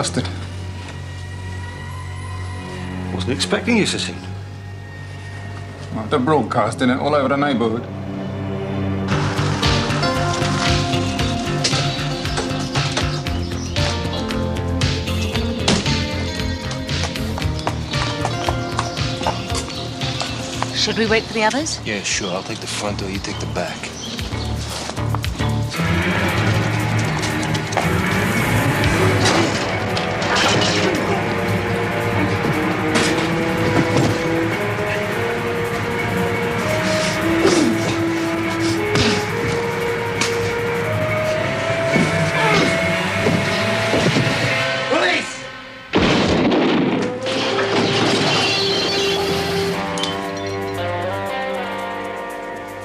bastard. Wasn't expecting you, Cecile. Well, they're broadcasting it all over the neighborhood. Should we wait for the others? Yeah, sure. I'll take the front door, you take the back.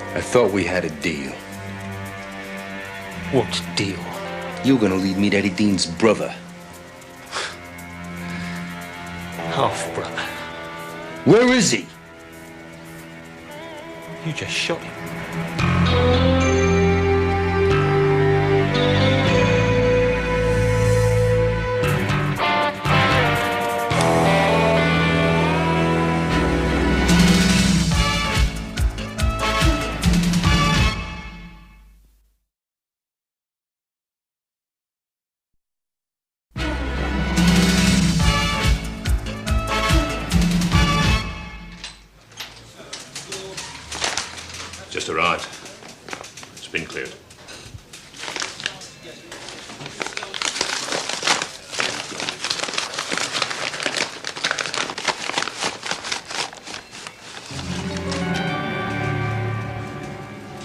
I thought we had a deal. What deal? You're gonna lead me to Eddie Dean's brother. Half-brother. Where is he? You just shot him. Just arrived. It's been cleared.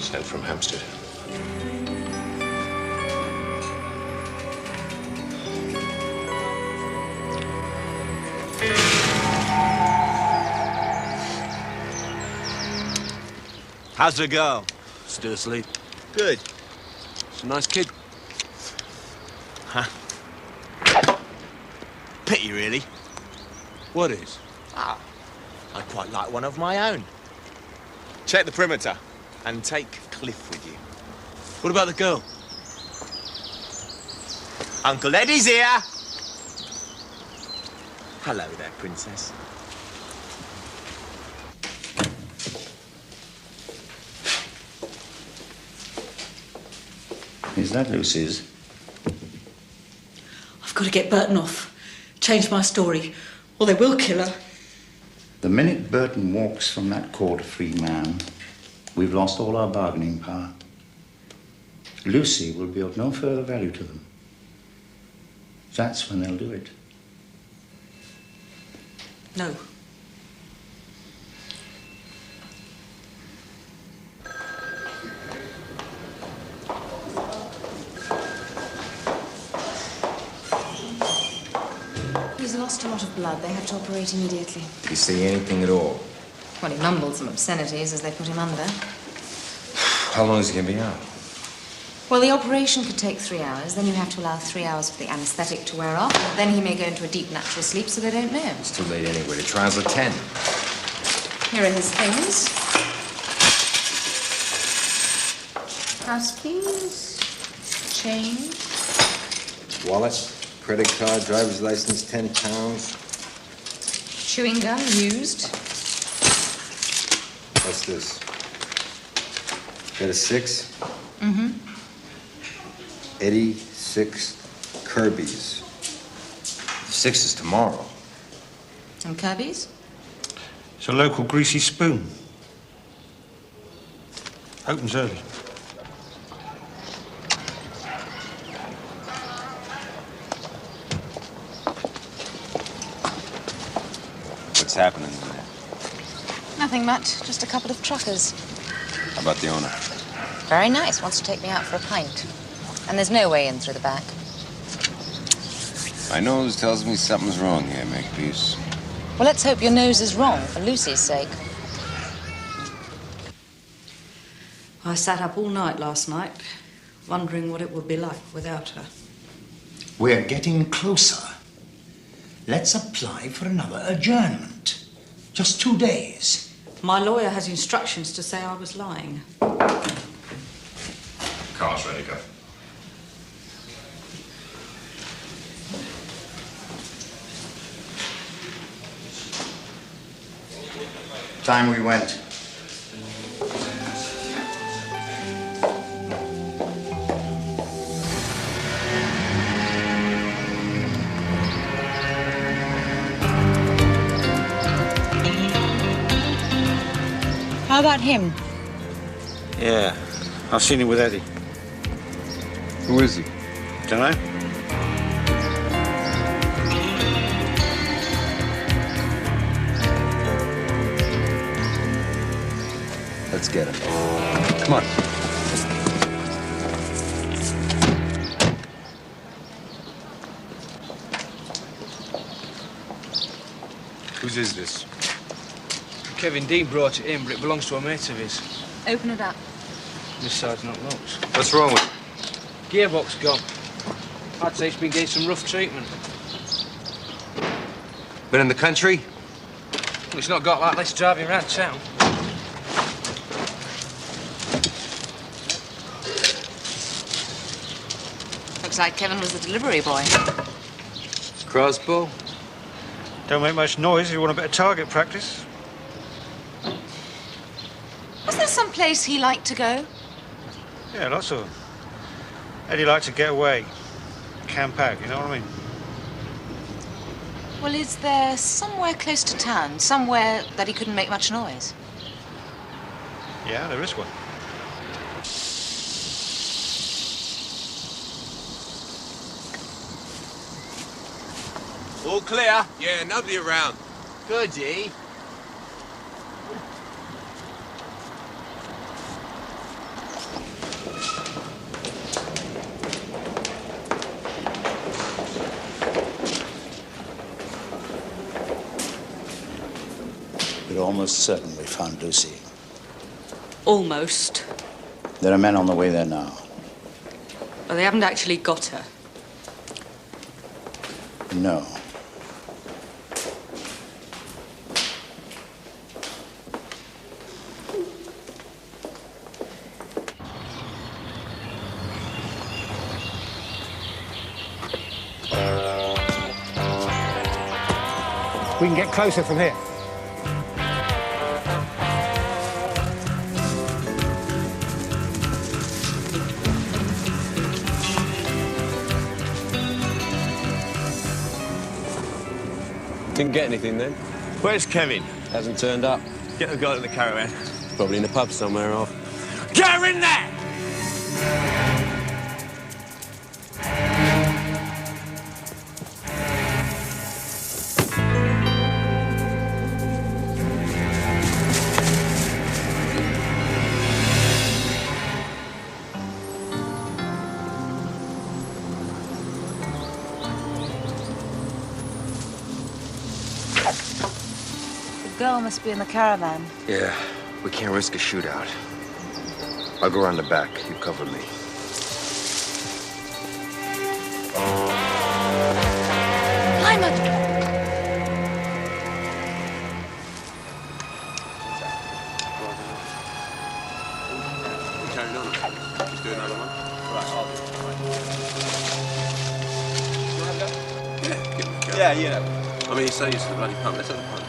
Sent from Hampstead. How's the girl? Still asleep. Good. She's a nice kid. Huh? Pity, really. What is? Ah, I'd quite like one of my own. Check the perimeter and take Cliff with you. What about the girl? Uncle Eddie's here. Hello there, Princess. Is that Lucy's? I've got to get Burton off. Change my story, or they will kill her. The minute Burton walks from that court a free man, we've lost all our bargaining power. Lucy will be of no further value to them. That's when they'll do it. No. He's lost a lot of blood. They have to operate immediately. Did he say anything at all? Well, he mumbled some obscenities as they put him under. How long is he gonna be out? Well, the operation could take 3 hours. Then you have to allow 3 hours for the anaesthetic to wear off. Then he may go into a deep natural sleep, so they don't know. It's too late anyway. The trial's at 10. Here are his things. House keys, change. Wallet, credit card, driver's license, 10 pounds. Chewing gum used. What's this? Got a 6? Mm-hmm. Eddie 6 Kirby's. The 6 is tomorrow. And Kirby's? It's a local greasy spoon. Opens early. What's happening in there? Nothing much. Just a couple of truckers. How about the owner? Very nice. Wants to take me out for a pint. And there's no way in through the back. My nose tells me something's wrong here, Makepeace. Well, let's hope your nose is wrong, for Lucy's sake. I sat up all night last night, wondering what it would be like without her. We're getting closer. Let's apply for another adjournment. Just 2 days. My lawyer has instructions to say I was lying. Car's ready, go. time we went. How about him? Yeah, I've seen him with Eddie. Who is he? Dunno. Let's get him. Come on. Whose is this? Kevin Dean brought it in, but it belongs to a mate of his. Open it up. This side's not locked. What's wrong with it? Gearbox gone. I'd say it's been getting some rough treatment. Been in the country? Well, it's not got like this driving around town. Looks like Kevin was the delivery boy. Crossbow? Don't make much noise if you want a bit of target practice. Was there some place he liked to go? Yeah, lots of them. Eddie liked to get away. Camp out, you know what I mean? Well, is there somewhere close to town, somewhere that he couldn't make much noise? Yeah, there is one. All clear? Yeah, nobody around. Goody. We're almost certain we found Lucy. Almost. There are men on the way there now. But they haven't actually got her. No. We can get closer from here. Didn't get anything then? Where's Kevin? Hasn't turned up. Get the guy in the caravan. Probably in a pub somewhere off. Get her in there! The girl must be in the caravan. Yeah, we can't risk a shootout. I'll go around the back. You cover me. Climb it! Carrying on. Just do another one. Right, I'll do it. Yeah, give me a go. Yeah, you know. I mean, he's so used to the bloody pump. Let's have the pump.